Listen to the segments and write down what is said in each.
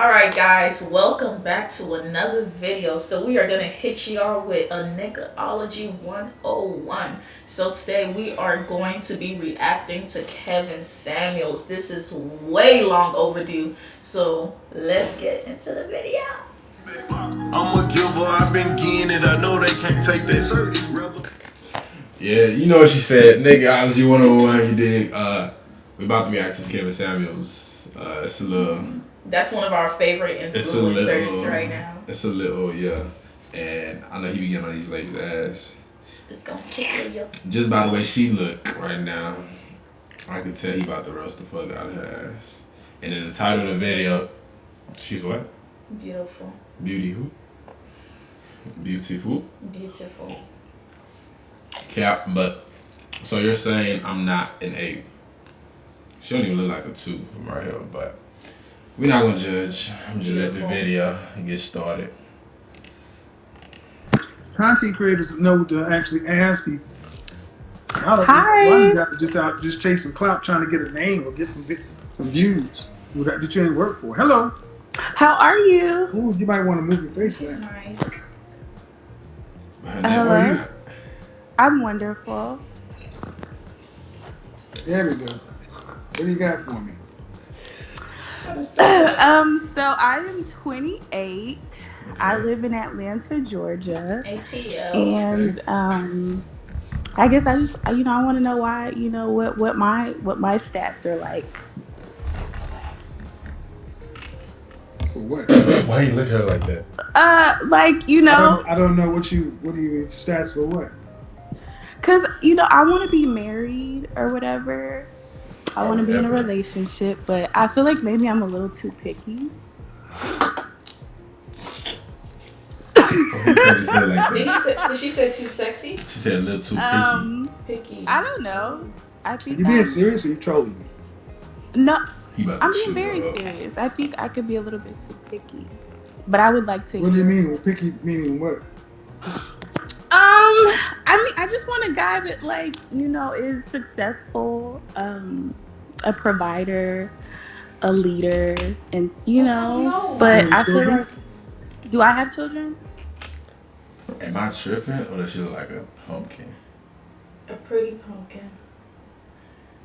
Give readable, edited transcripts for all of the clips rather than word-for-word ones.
Alright guys, welcome back to another video. So we are going to hit y'all with a Niggaology 101. So today we are going to be reacting to Kevin Samuels. This is way long overdue. So let's get into the video. I'm a giver, I've been getting it, I know they can't take that service, brother. Yeah, you know what she said, Niggaology 101, you dig? We about to react to Kevin Samuels. It's a little... That's one of our favorite influencers right now. It's a little, yeah. And I know he be getting on these ladies' ass. It's gonna tickle you. Just by the way she look right now, I can tell he about to roast the fuck out of her ass. And in the title of the video, she's what? Beautiful. Beauty who? Beautiful? Beautiful. Cap, but, so you're saying I'm not an 8. She don't even look like a 2 from right here, but we're not gonna judge. I'm just let the video and get started. Content creators know to actually ask people. Hi. Why you got to just chase some clout trying to get a name or get some views that you ain't work for? Hello. How are you? Ooh, you might want to move your face She's back. nice. Hello. I'm wonderful. There we go. What do you got for me? So I am 28. Okay. I live in Atlanta, Georgia. ATL. And I guess I just I want to know why, what my stats are like. For what? Why you look at her like that? I don't know what do you mean stats for what? Cause I want to be married or whatever. I want to be in a relationship, but I feel like maybe I'm a little too picky. Did she say too sexy? She said a little too Picky. I don't know. I think You being serious or you trolling me? No, I'm being being very serious. I think I could be a little bit too picky, but I would like to. What do you mean? Well, picky meaning what? I just want a guy that is successful, a provider, a leader, and But I feel like, do I have children? Am I tripping or does she look like a pumpkin? A pretty pumpkin.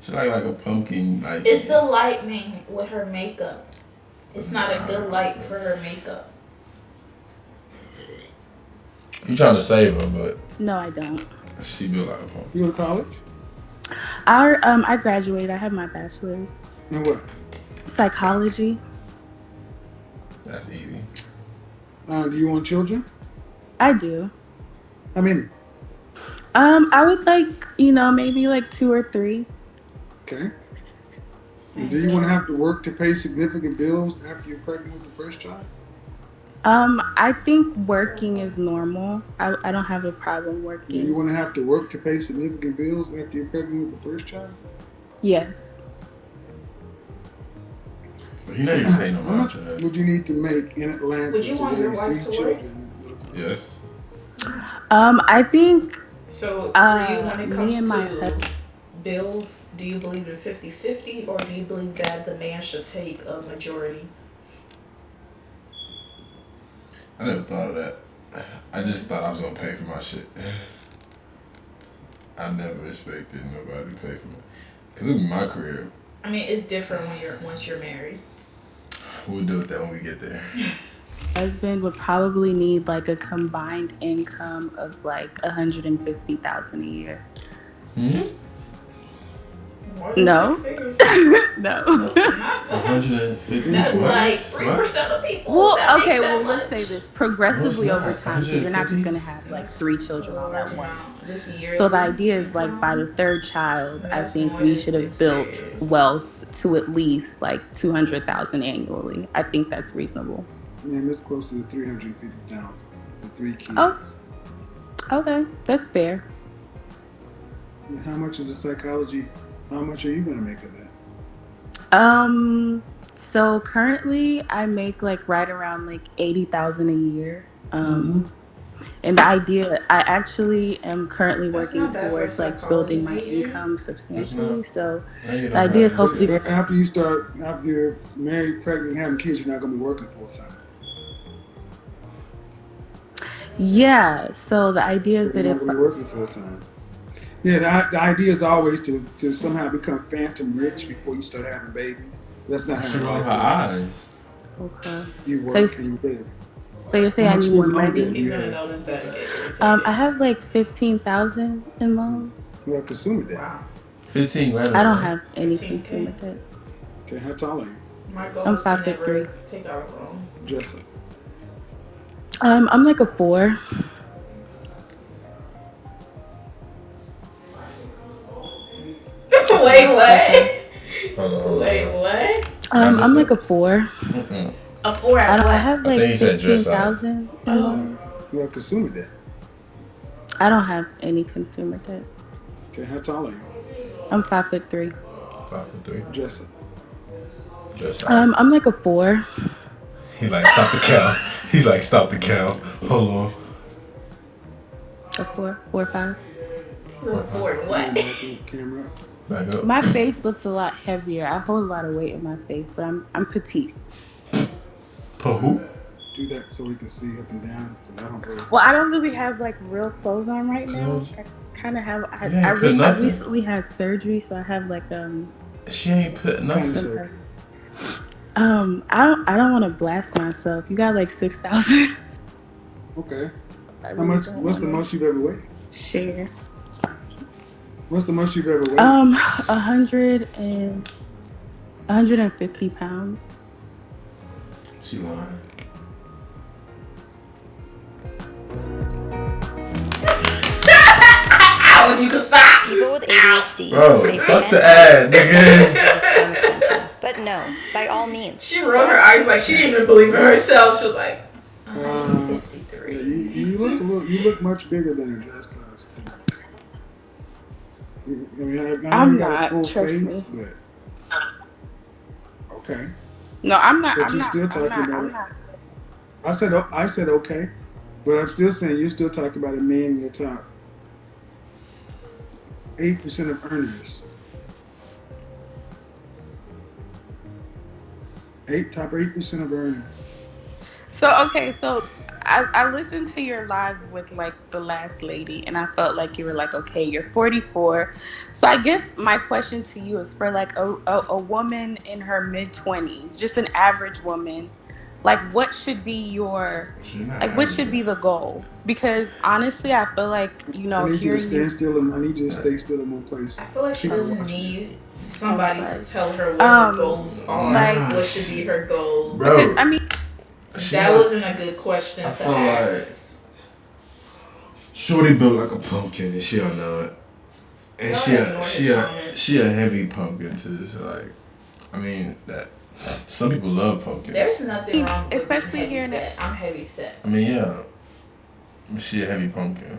She like a pumpkin, like... It's the lightning with her makeup. It's not a good light for her makeup. You trying to save her, but... No, I don't. She built like a pumpkin. You go to college? I graduated. I have my bachelor's. In what? Psychology. That's easy. Do you want children? I do. How many? I would maybe 2 or 3. Okay. And do you want to have to work to pay significant bills after you're pregnant with the first child? I think working is normal. I don't have a problem working. Do you want to have to work to pay significant bills after you're pregnant with the first child? Yes. But you know you pay no How mind much to her. would you need to make in Atlanta Would you to want your raise wife 3 to work? children? Yes. I think. So for you, when it me comes and my to bills, do you believe in 50-50 or do you believe that the man should take a majority? I never thought of that. I just thought I was gonna pay for my shit. I never expected nobody to pay for me. Cause look at my career. I mean, it's different once you're married. We'll deal with that when we get there. Husband would probably need a combined income of $150,000 a year. More than No. 6 figures. No. 150. That's what? like 3% of people. Well, That okay. makes Well, that let's much. say this progressively No, it's over not. time, because you're not just 150? gonna have 3 children all at once. This year. So the idea is by the 3rd child, I think we should have built wealth to at least $200,000 annually. I think that's reasonable. Man, that's close to the 350,000 for 3 kids. Oh. Okay, that's fair. And how much is a psychology? How much are you gonna make of that? So currently I make right around $80,000 a year. And the idea, I actually am currently That's working not bad for a towards like psychology building my major. income It's substantially. not. So Now you the know how idea is that hopefully, shit. But after you're married, pregnant, and having kids, you're not gonna be working full time. yeah. So the idea is You're that not if gonna be working full time. Yeah, the idea is always to somehow become phantom rich before you start having babies. That's not She how roll life her works. eyes. okay, You so work and you live. you're How saying I much need more student loan money? debt do He's you gonna have? notice that and get I irritated. have like 15,000 in loans. Well, consumer debt. Wow. 15 grand. I don't have any 15K. consumer debt. Okay, how tall are you? My goal I'm is to 5'3". never take out a loan. Dress up. I'm like a 4. Wait, what? Hold on. Wait, what? I'm like a 4. Mm-mm. A 4 at I what? have I think like he said dress up. 15,000 in Oh. loans. Well, consumer debt. I don't have any consumer debt. Okay, how tall are you? I'm 5'3". 5'3". Dress up. Just I'm like a 4. he like stop the count. He's like stop the count. Hold on. A 4, 4 or 5. A 4 what? Camera up. Back up. My face looks a lot heavier. I hold a lot of weight in my face, but I'm petite. For who? Do that so we can see up and down. 'Cause I don't really. Well, I don't really have like real clothes on right now. I kind of have. Yeah, put I nothing. recently had surgery, so I have like She ain't put nothing. Sure. I don't want to blast myself. You got like 6,000. Okay. How much? What's the most you've ever weighed? Share. What's the most you've ever weighed? 150 pounds. She lying. Ow, you can stop. People with ADHD Bro, may fuck find the ad, nigga. this phone extension. But no, by all means. She rolled her eyes like she didn't even believe in herself. She was like, Yeah, 153. you look a little. You look much bigger than a dress size. I mean, I know I'm you got a not, full trust face, me. but okay. No, I'm not. But I'm you're not. still I'm talking not. about I'm it. not. I said okay, but I'm still saying you're still talking about a man in the top 8% of earners. Top 8% of earners. So okay, so I listened to your live with like the last lady, and I felt like you were like, okay, you're 44. So I guess my question to you is for like a woman in her mid-20s, just an average woman, like what should be your what should be the goal? Because honestly, I feel like I need you to hearing stand still, and I need you to stay still in one place. I feel like she People doesn't watching need this. somebody sorry. to tell her what her goals are. like- What should be her goals. Bro. Because I mean, That wasn't a good question I to feel ask. Shorty built like a pumpkin and she don't know it. And Y'all ignore his comment. she a heavy pumpkin too. So like, I mean that some people love pumpkins. There's nothing wrong with Especially being here in heavy set. I'm heavy set. I mean yeah, she a heavy pumpkin.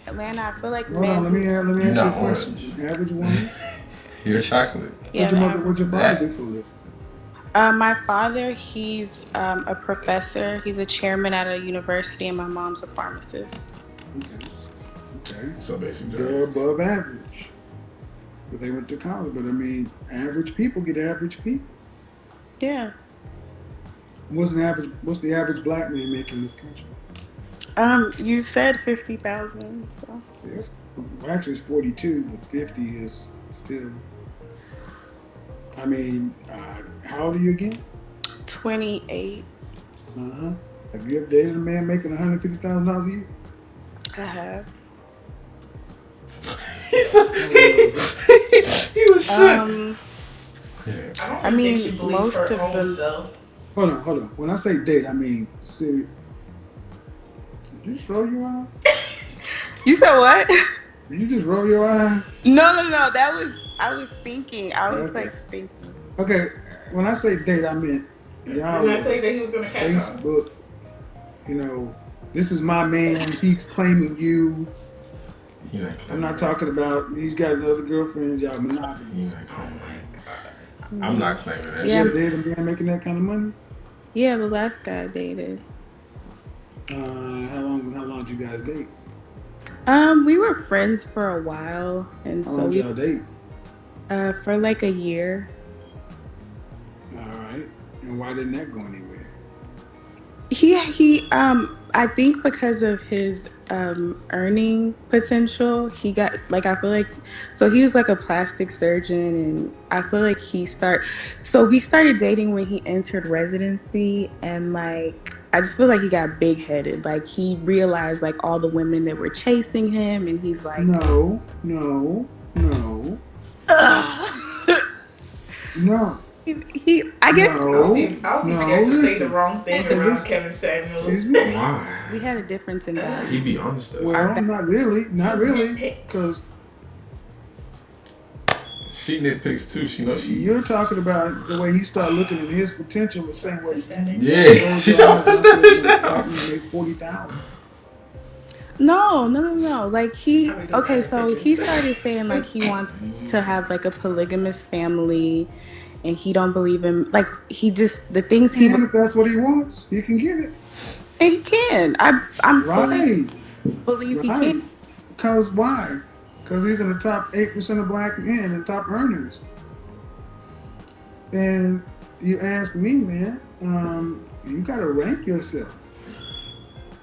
Atlanta, I feel like Hold on, let me You're ask you a not question. orange. Average woman. You're chocolate. Yeah, What's your father do for a living? my father, he's a professor. He's a chairman at a university, and my mom's a pharmacist. Okay. So basically, They're above average. But they went to college. But I mean, average people get average people. Yeah. What's the average black man make in this country? You said 50,000. So. Yeah. Well, actually, it's 42, but 50 is still. I mean, how old are you again? 28. Have you ever dated a man making $150,000 a year? I have. he was shook. I don't mean, think she believes most her of own them- self. Hold on. When I say date, I mean serious. Did you just roll your eyes? You said what? Did you just roll your eyes? No. That was, I was thinking. I was Okay. like thinking. Okay, when I say date, I meant y'all Didn't I tell you that he was gonna catch on? Facebook. You know, this is my man. He's claiming you. You're not I'm claiming not it. talking about he's got another girlfriend. Y'all You're monogamous. not claiming it. I'm not claiming that Yeah. You shit. ever dated a man making that kind of money? Yeah, the last guy I dated. How long did you guys date? We were friends for a while, and How so long did we y'all date? for like a year. All right. And why didn't that go anywhere? He I think because of his earning potential, he got like I feel like so he was like a plastic surgeon, and I feel like we started dating when he entered residency, and like I just feel like he got big headed. Like he realized like all the women that were chasing him, and he's like, No, no, no, ugh. no, He I guess no, I'll be no. scared to say the Listen. wrong thing Okay, around listen. Kevin Samuels. Excuse me. Why? we had a difference in He value. be honest though. Well, not really, Nitpicks. because She nitpicks too. She knows she. you're talking about the way he started looking at his potential the same way. Yeah. She don't push that bitch down. He made 40,000. No. Like Okay, so he started saying like he wants to have like a polygamous family, and he don't believe in like he just the things he And if that's what he wants, he can get it. and he can. I'm Right. believe he Right. can. Because why? Because he's in the top 8% of black men and top earners. And you ask me, man, you got to rank yourself.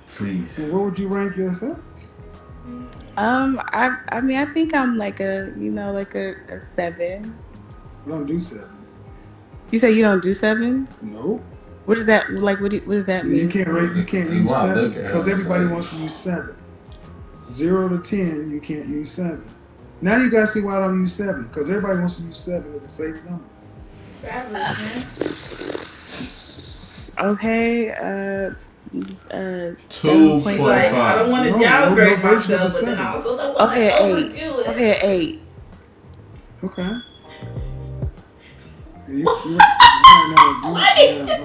Please. And where would you rank yourself? I mean I think I'm like a 7. I don't do 7s. You say you don't do 7s? Nope. What does that like? What does that mean? You can't rate. You can't use Wow, 7 look at because how everybody it's wants to use 7. 0 to 10, you can't use 7. Now you guys see why I don't use 7 because everybody wants to use 7 as a safe number. It's average, man. Okay. 2.5. He's like, I don't want to No, downgrade no version of myself, a but then seven. I also don't want Okay, to 8. overdo it. Okay, 8. Okay. I'm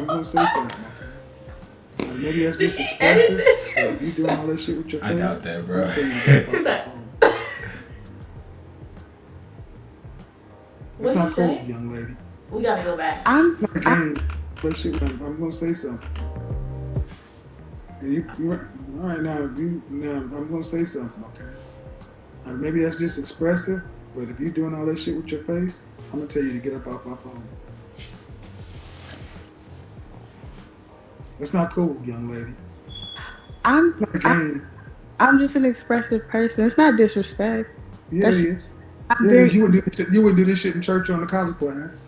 gonna say something. Okay. Maybe that's just expressive. But if you doing all that shit with your face, I doubt that, bro. I'm telling you that about the phone. That's What not you cool, say? young lady. We gotta go back. I'm Again, that shit. I'm gonna say something. And you all right now? I'm gonna say something. Okay. Maybe that's just expressive, but if you doing all that shit with your face, I'm gonna tell you to get up off my phone. That's not cool, young lady. I'm just an expressive person. It's not disrespect. Yeah, it is. I'm Yeah, very you would do this shit in church or in the college class.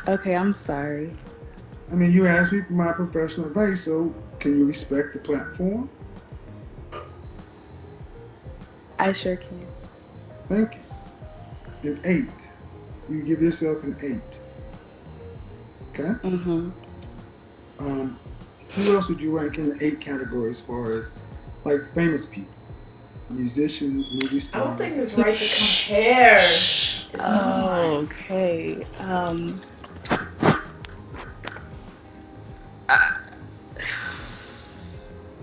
okay. I'm sorry. I mean, you asked me for my professional advice, so can you respect the platform? I sure can. Thank you. An 8. You give yourself an 8. Okay? Mhm. Who else would you rank in the 8 category as far as like famous people? Musicians, movie I stars. don't think it's right to compare. It's not. Okay.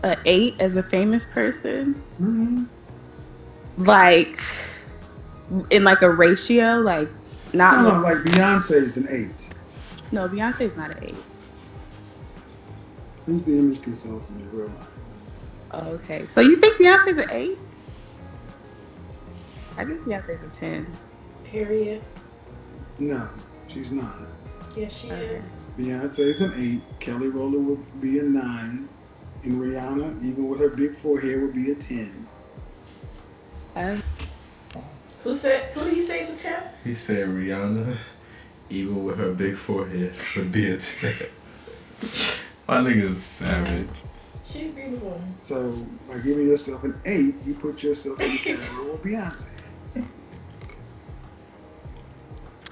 A 8 as a famous person, Mm-hmm. like in like a ratio, like not. No, like Beyonce's an 8. No, Beyonce's not an 8. Who's the image consultant in real life? Okay, so you think Beyonce's an 8? I think Beyonce's a 10. Period. No, she's not. Yes, she is. Beyonce's an 8. Kelly Rowland would be a 9. And Rihanna, even with her big forehead, would be a 10. Who did he say is a 10? He said Rihanna, even with her big forehead, would be a 10. My nigga's savage. She's beautiful. So by giving yourself an 8, you put yourself in the category of Beyonce.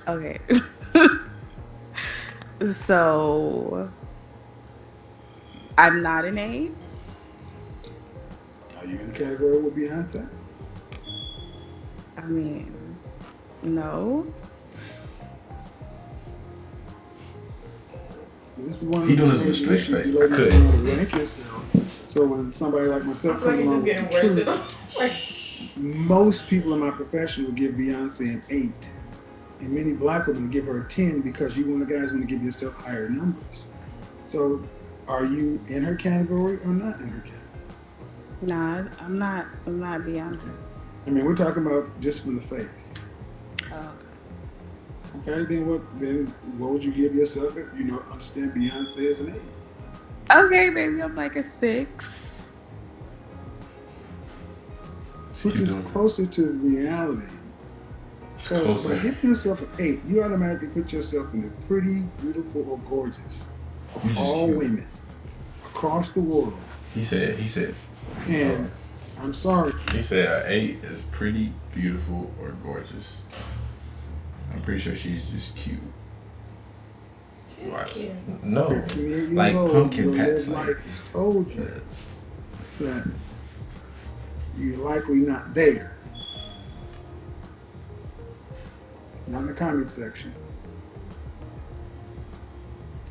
Okay. So I'm not an 8. Are you in the category with Beyonce? I mean, no. This is one He of doing the this with a things straight you face. should I be couldn't. learning to rank yourself. So when somebody like I myself feel like comes it's along just with getting the worse. truth, most people in my profession would give Beyonce an 8. and many black women give her a 10 because you guys want to give yourself higher numbers. So, are you in her category or not in her category? Nah, I'm not Beyonce. I mean, we're talking about just from the face. Oh, okay. Then what would you give yourself if you don't understand Beyonce as an 8? okay, maybe I'm like a 6. Which is closer to reality. Because by giving yourself an 8, you automatically put yourself in the pretty, beautiful, or gorgeous of all women across the world. He said. And I'm sorry. He said an 8 is pretty, beautiful, or gorgeous. I'm pretty sure she's just cute. No, like pumpkin patch. Like has told you that you're likely not there. Not in the comment section.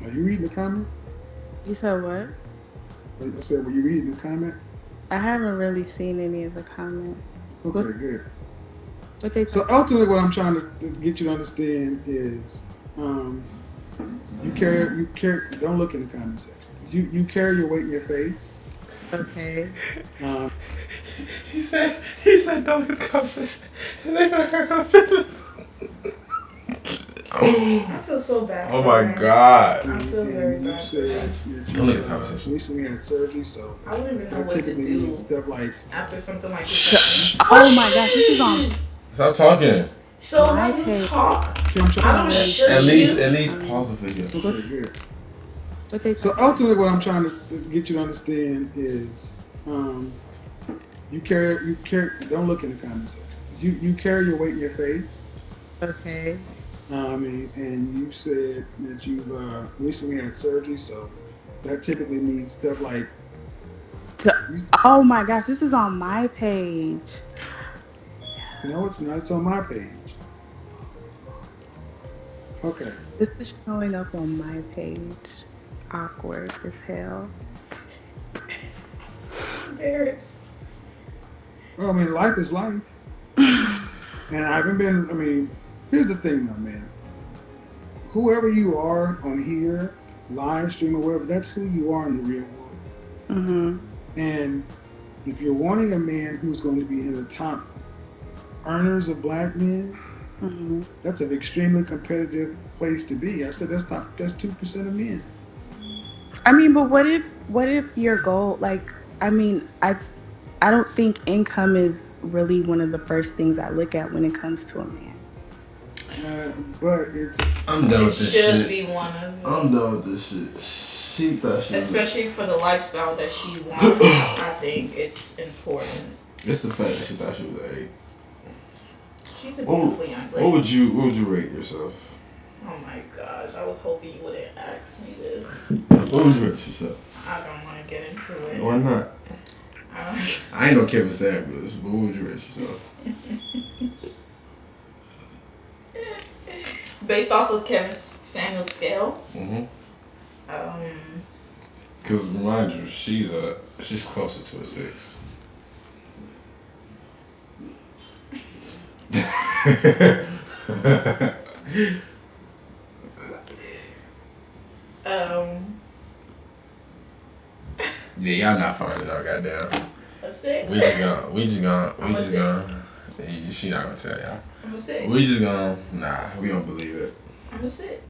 Are you reading the comments? You said what? I said, were you reading the comments? I haven't really seen any of the comments. Okay, good. What they so ultimately, what I'm trying to get you to understand is, you carry. Don't look in the comment section. You carry your weight in your face. Okay. He said, don't look in the comment section. And they heard him. I feel so bad. Oh my God. I feel very bad. Don't look at the conversation. Recently had surgery, so I wouldn't even know what to do stuff like after something like this. Oh my gosh, this is on. Stop talking. So when you talk, I don't shush at least pause the video. Okay, good. So ultimately, what I'm trying to get you to understand is, you carry. Don't look in the comment section. You carry your weight in your face. Okay. And you said that you've recently had surgery, so that typically means stuff like. Oh my gosh, this is on my page. No, it's not. It's on my page. Okay. This is showing up on my page. Awkward as hell. Embarrassed. Well, I mean, life is life. And I haven't been, here's the thing though, man. Whoever you are on here, live stream or wherever, that's who you are in the real world. Mm-hmm. And if you're wanting a man who's going to be in the top earners of black men, that's an extremely competitive place to be. I said that's 2% of men. But what if your goal, I don't think income is really one of the first things I look at when it comes to a man. But it's. I'm done with this shit. It should be one of them. I'm done with this shit. She thought she especially for the lifestyle that she wants. I think it's important. It's the fact that she thought she was an 8. She's a beautiful young lady. What would you rate yourself? Oh my gosh, I was hoping you wouldn't ask me this. What would you rate yourself? I don't want to get into it. Why not? I ain't no Kevin Samuels, but what would you rate yourself? Based off of Kevin Samuels' scale? Because remind you, she's closer to a 6. Yeah, y'all not finding out, goddamn. A 6. We just gonna. She not gonna tell y'all. I'm a 6. We just gonna. Nah, we don't believe it. I'm a 6.